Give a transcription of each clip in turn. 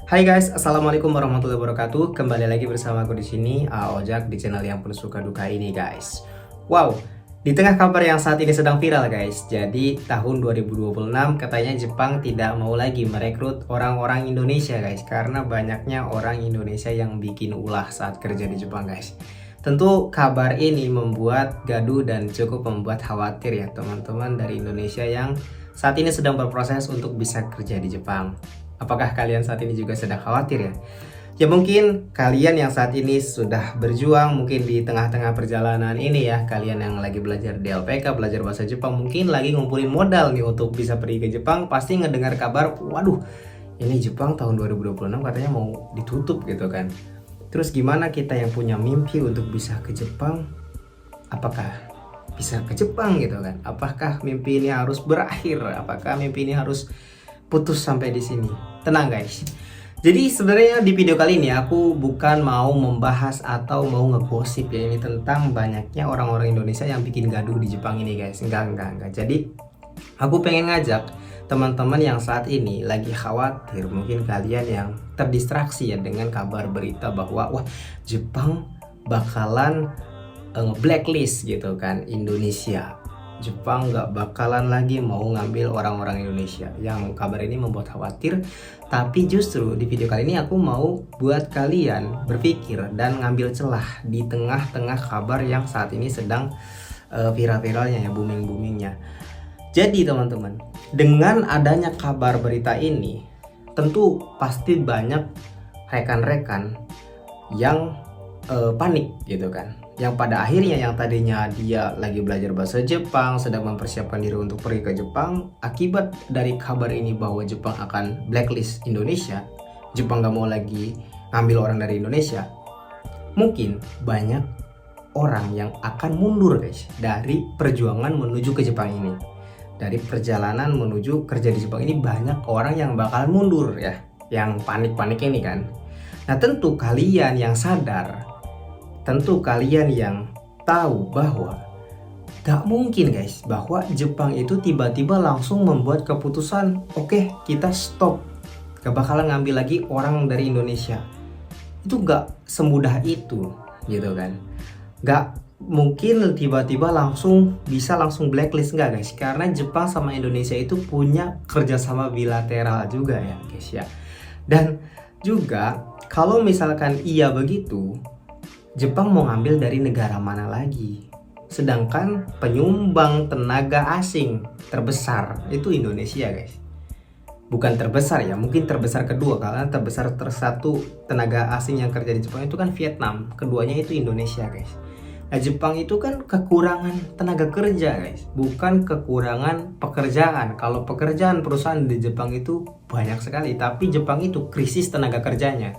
Hai guys, assalamualaikum warahmatullahi wabarakatuh. Kembali lagi bersama aku di sini, Ojak di channel yang penuh suka duka ini guys. Wow, di tengah kabar yang saat ini sedang viral guys. Jadi tahun 2026 katanya Jepang tidak mau lagi merekrut orang-orang Indonesia guys, karena banyaknya orang Indonesia yang bikin ulah saat kerja di Jepang guys. Tentu kabar ini membuat gaduh dan cukup membuat khawatir ya teman-teman dari Indonesia yang saat ini sedang berproses untuk bisa kerja di Jepang. Apakah kalian saat ini juga sedang khawatir ya? Ya mungkin kalian yang saat ini sudah berjuang, mungkin di tengah-tengah perjalanan ini ya, kalian yang lagi belajar DLPK, belajar bahasa Jepang, mungkin lagi ngumpulin modal nih untuk bisa pergi ke Jepang, pasti ngedengar kabar, waduh, ini Jepang tahun 2026 katanya mau ditutup gitu kan. Terus gimana kita yang punya mimpi untuk bisa ke Jepang? Apakah bisa ke Jepang gitu kan? Apakah mimpi ini harus berakhir? Apakah mimpi ini harus putus sampai di sini? Tenang guys. Jadi sebenarnya di video kali ini aku bukan mau membahas atau mau ngegosip ya, ini tentang banyaknya orang-orang Indonesia yang bikin gaduh di Jepang ini guys. Enggak. Jadi aku pengen ngajak teman-teman yang saat ini lagi khawatir, mungkin kalian yang terdistraksi ya dengan kabar berita bahwa wah Jepang bakalan blacklist gitu kan Indonesia. Jepang nggak bakalan lagi mau ngambil orang-orang Indonesia. Yang kabar ini membuat khawatir. Tapi justru di video kali ini aku mau buat kalian berpikir dan ngambil celah di tengah-tengah kabar yang saat ini sedang viral-viralnya ya, booming-boomingnya. Jadi teman-teman, dengan adanya kabar berita ini, tentu pasti banyak rekan-rekan yang panik gitu kan, yang pada akhirnya yang tadinya dia lagi belajar bahasa Jepang, sedang mempersiapkan diri untuk pergi ke Jepang, akibat dari kabar ini bahwa Jepang akan blacklist Indonesia, Jepang gak mau lagi ngambil orang dari Indonesia, mungkin banyak orang yang akan mundur guys dari perjuangan menuju ke Jepang ini. Dari perjalanan menuju kerja di Jepang ini banyak orang yang bakal mundur ya, yang panik-panik ini kan. Nah tentu kalian yang sadar, tentu kalian yang tahu bahwa gak mungkin guys bahwa Jepang itu tiba-tiba langsung membuat keputusan oke, kita stop, gak bakalan ngambil lagi orang dari Indonesia. Itu gak semudah itu gitu kan. Gak mungkin tiba-tiba bisa langsung blacklist, enggak guys, karena Jepang sama Indonesia itu punya kerjasama bilateral juga ya guys ya. Dan juga kalau misalkan iya begitu, Jepang mau ngambil dari negara mana lagi? Sedangkan penyumbang tenaga asing terbesar itu Indonesia guys. Bukan terbesar ya, mungkin terbesar kedua, karena terbesar tersatu tenaga asing yang kerja di Jepang itu kan Vietnam, keduanya itu Indonesia guys. Nah Jepang itu kan kekurangan tenaga kerja guys, bukan kekurangan pekerjaan. Kalau pekerjaan perusahaan di Jepang itu banyak sekali, tapi Jepang itu krisis tenaga kerjanya.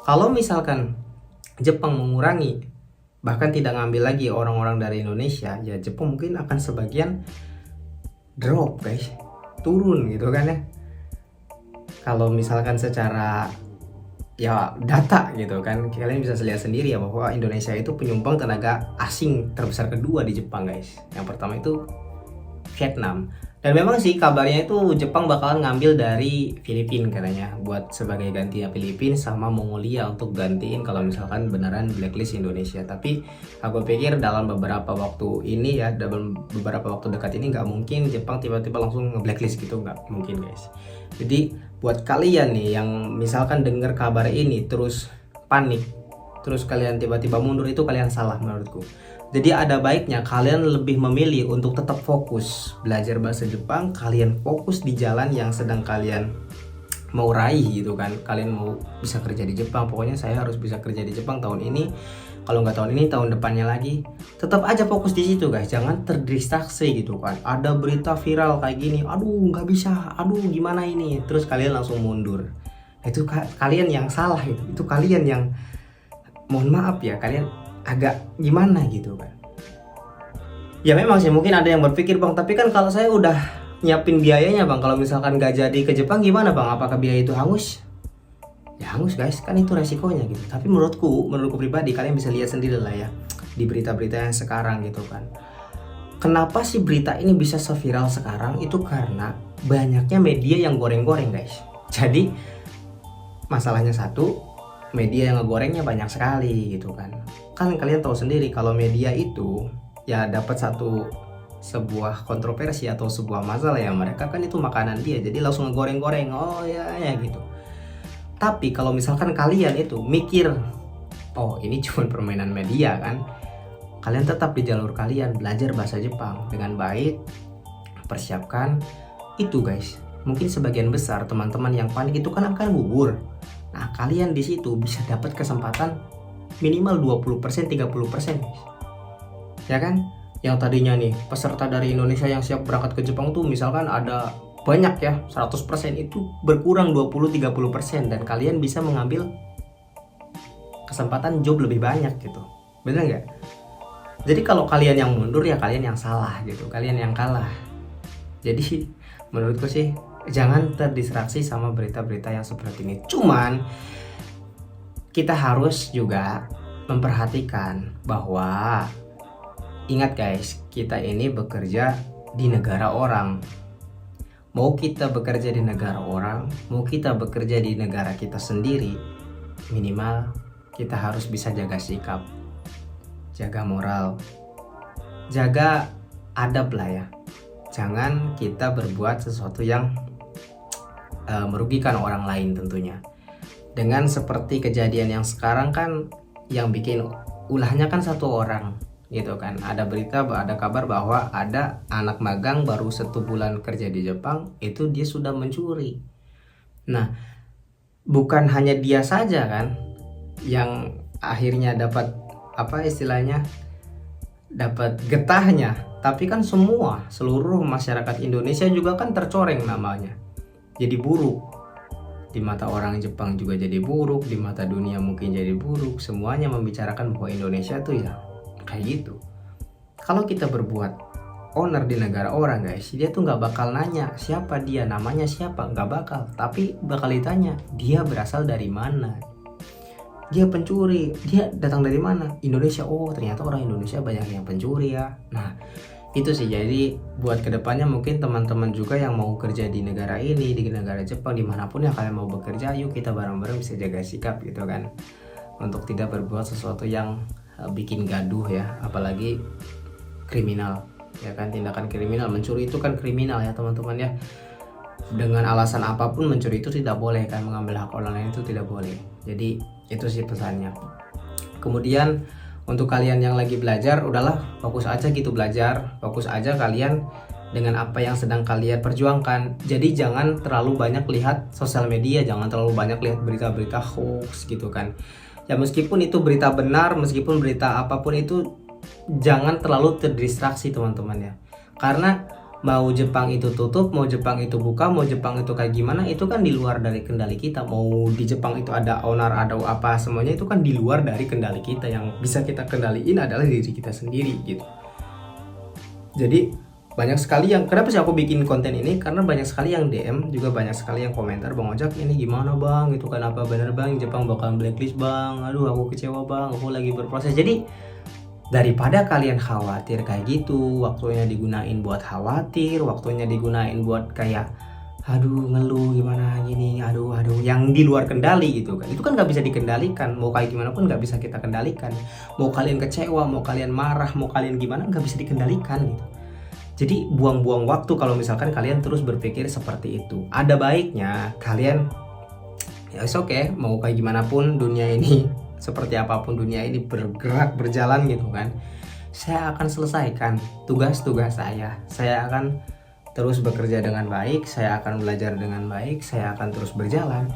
Kalau misalkan Jepang mengurangi, bahkan tidak ngambil lagi orang-orang dari Indonesia, ya Jepang mungkin akan sebagian drop guys, turun gitu kan ya. Kalau misalkan secara ya data gitu kan, kalian bisa lihat sendiri ya bahwa Indonesia itu penyumbang tenaga asing terbesar kedua di Jepang guys. Yang pertama itu Vietnam. Dan memang sih kabarnya itu Jepang bakalan ngambil dari Filipina katanya, buat sebagai gantinya Filipina sama Mongolia untuk gantiin kalau misalkan beneran blacklist Indonesia. Tapi aku pikir dalam beberapa waktu ini ya, dalam beberapa waktu dekat ini nggak mungkin Jepang tiba-tiba langsung nge-blacklist gitu, nggak mungkin guys. Jadi buat kalian nih yang misalkan dengar kabar ini terus panik, terus kalian tiba-tiba mundur, itu kalian salah menurutku. Jadi ada baiknya kalian lebih memilih untuk tetap fokus belajar bahasa Jepang, kalian fokus di jalan yang sedang kalian mau raih gitu kan. Kalian mau bisa kerja di Jepang, pokoknya saya harus bisa kerja di Jepang tahun ini. Kalau nggak tahun ini, tahun depannya lagi. Tetap aja fokus di situ guys, jangan terdistraksi gitu kan. Ada berita viral kayak gini, aduh nggak bisa, aduh gimana ini, terus kalian langsung mundur. Itu kalian yang salah, itu kalian yang mohon maaf ya, kalian agak gimana gitu kan. Ya memang sih mungkin ada yang berpikir bang, tapi kan kalau saya udah nyiapin biayanya bang, kalau misalkan gak jadi ke Jepang gimana bang, apakah biaya itu hangus? Ya hangus guys, kan itu resikonya gitu. Tapi menurutku pribadi, kalian bisa lihat sendiri lah ya di berita-berita yang sekarang gitu kan. Kenapa sih berita ini bisa seviral sekarang? Itu karena banyaknya media yang goreng-goreng guys. Jadi masalahnya satu, media yang ngegorengnya banyak sekali gitu kan. Kan kalian tahu sendiri kalau media itu ya dapat sebuah kontroversi atau sebuah masalah ya, mereka kan itu makanan dia, jadi langsung ngegoreng-goreng, oh ya gitu. Tapi kalau misalkan kalian itu mikir, oh ini cuma permainan media kan, kalian tetap di jalur kalian, belajar bahasa Jepang dengan baik, persiapkan itu guys. Mungkin sebagian besar teman-teman yang panik itu kan akan gugur. Nah kalian di situ bisa dapat kesempatan minimal 20%, 30% guys. Ya kan? Yang tadinya nih peserta dari Indonesia yang siap berangkat ke Jepang tuh misalkan ada banyak ya, 100% itu berkurang 20-30%, dan kalian bisa mengambil kesempatan job lebih banyak gitu. Bener nggak? Jadi kalau kalian yang mundur ya kalian yang salah gitu, kalian yang kalah. Jadi menurutku sih jangan terdistraksi sama berita-berita yang seperti ini. Cuman kita harus juga memperhatikan bahwa ingat guys, kita ini bekerja di negara orang. Mau kita bekerja di negara orang, mau kita bekerja di negara kita sendiri, minimal kita harus bisa jaga sikap, jaga moral, jaga adab lah ya. Jangan kita berbuat sesuatu yang merugikan orang lain tentunya. Dengan seperti kejadian yang sekarang kan, yang bikin ulahnya kan satu orang gitu kan. Ada berita, ada kabar bahwa ada anak magang baru 1 bulan kerja di Jepang, itu dia sudah mencuri. Nah, bukan hanya dia saja kan yang akhirnya dapat apa istilahnya, dapat getahnya, tapi kan seluruh masyarakat Indonesia juga kan tercoreng namanya, jadi buruk di mata orang Jepang, juga jadi buruk di mata dunia, mungkin jadi buruk. Semuanya membicarakan bahwa Indonesia tuh ya kayak gitu. Kalau kita berbuat owner di negara orang guys, dia tuh nggak bakal nanya siapa dia, namanya siapa, nggak bakal, tapi bakal ditanya dia berasal dari mana, dia pencuri, dia datang dari mana, Indonesia, oh ternyata orang Indonesia banyak yang pencuri ya. Nah itu sih, jadi buat kedepannya mungkin teman-teman juga yang mau kerja di negara ini, di negara Jepang, dimanapun ya kalian mau bekerja, yuk kita bareng-bareng bisa jaga sikap gitu kan, untuk tidak berbuat sesuatu yang bikin gaduh ya, apalagi kriminal ya kan. Tindakan kriminal, mencuri itu kan kriminal ya teman-teman ya. Dengan alasan apapun mencuri itu tidak boleh kan, mengambil hak orang lain itu tidak boleh. Jadi itu sih pesannya. Kemudian untuk kalian yang lagi belajar, udahlah fokus aja gitu belajar, fokus aja kalian dengan apa yang sedang kalian perjuangkan. Jadi jangan terlalu banyak lihat sosial media, jangan terlalu banyak lihat berita-berita hoax gitu kan. Ya meskipun itu berita benar, meskipun berita apapun itu, jangan terlalu terdistraksi teman-teman ya. Karena mau Jepang itu tutup, mau Jepang itu buka, mau Jepang itu kayak gimana, itu kan di luar dari kendali kita. Mau di Jepang itu ada owner, ada apa, semuanya itu kan di luar dari kendali kita. Yang bisa kita kendaliin adalah diri kita sendiri gitu. Jadi banyak sekali yang, kenapa sih aku bikin konten ini, karena banyak sekali yang DM, juga banyak sekali yang komentar, Bang Ojak ini gimana bang, itu kan apa bener bang Jepang bakal blacklist bang, aduh aku kecewa bang, aku lagi berproses. Jadi daripada kalian khawatir kayak gitu, waktunya digunain buat khawatir, waktunya digunain buat kayak aduh ngeluh gimana gini, aduh yang di luar kendali gitu kan. Itu kan nggak bisa dikendalikan, mau kayak gimana pun nggak bisa kita kendalikan. Mau kalian kecewa, mau kalian marah, mau kalian gimana, nggak bisa dikendalikan gitu. Jadi buang-buang waktu kalau misalkan kalian terus berpikir seperti itu. Ada baiknya kalian ya oke, mau kayak gimana pun dunia ini, seperti apapun dunia ini bergerak berjalan gitu kan, saya akan selesaikan tugas-tugas saya akan terus bekerja dengan baik, saya akan belajar dengan baik, saya akan terus berjalan.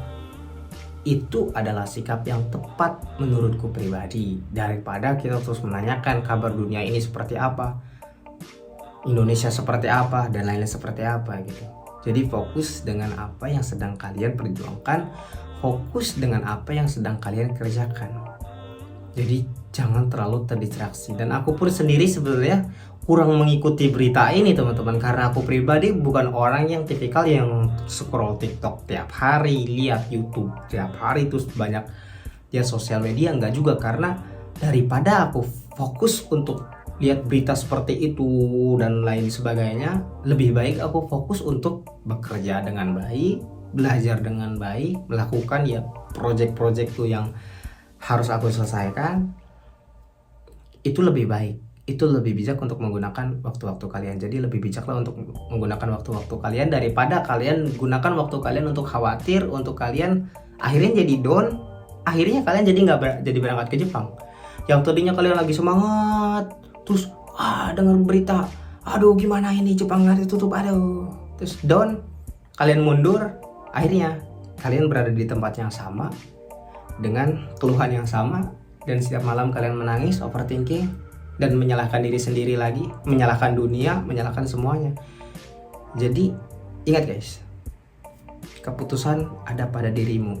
Itu adalah sikap yang tepat menurutku pribadi, daripada kita terus menanyakan kabar dunia ini seperti apa, Indonesia seperti apa, dan lain-lain seperti apa gitu. Jadi fokus dengan apa yang sedang kalian perjuangkan, fokus dengan apa yang sedang kalian kerjakan. Jadi jangan terlalu terdistraksi. Dan aku pun sendiri sebenarnya kurang mengikuti berita ini teman-teman, karena aku pribadi bukan orang yang tipikal yang scroll TikTok tiap hari, lihat YouTube tiap hari terus banyak ya sosial media, enggak juga. Karena daripada aku fokus untuk lihat berita seperti itu dan lain sebagainya, lebih baik aku fokus untuk bekerja dengan baik, belajar dengan baik, melakukan ya project-project tuh yang harus aku selesaikan, itu lebih baik, itu lebih bijak untuk menggunakan waktu-waktu kalian. Jadi lebih bijaklah untuk menggunakan waktu-waktu kalian daripada kalian gunakan waktu kalian untuk khawatir, untuk kalian akhirnya jadi down, akhirnya kalian jadi nggak jadi berangkat ke Jepang. Yang tadinya kalian lagi semangat, terus dengar berita, aduh gimana ini Jepang nanti tutup, aduh, terus down, kalian mundur, akhirnya kalian berada di tempat yang sama dengan keluhan yang sama, dan setiap malam kalian menangis, overthinking, dan menyalahkan diri sendiri lagi, menyalahkan dunia, menyalahkan semuanya. Jadi ingat guys, keputusan ada pada dirimu.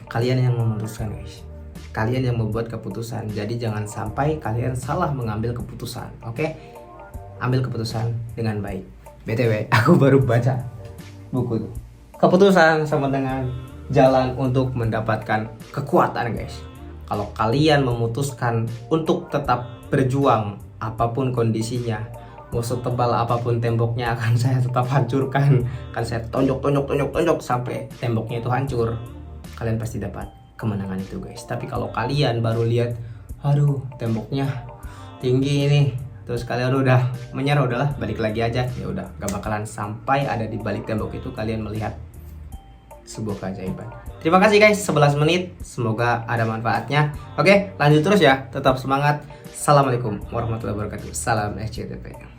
Kalian yang memutuskan guys, kalian yang membuat keputusan. Jadi jangan sampai kalian salah mengambil keputusan. Oke? Ambil keputusan dengan baik. BTW, aku baru baca buku tuh. Keputusan sama dengan jalan untuk mendapatkan kekuatan guys. Kalau kalian memutuskan untuk tetap berjuang apapun kondisinya, mau setebal apapun temboknya akan saya tetap hancurkan, akan saya tonjok sampai temboknya itu hancur, kalian pasti dapat kemenangan itu guys. Tapi kalau kalian baru lihat, aduh temboknya tinggi ini, terus kalian udah menyerah, udahlah balik lagi aja, ya udah gak bakalan sampai ada di balik tembok itu kalian melihat sebuah keajaiban. Terima kasih guys, 11 menit, semoga ada manfaatnya. Oke, lanjut terus ya, tetap semangat. Assalamualaikum warahmatullahi wabarakatuh. Salam SCTP.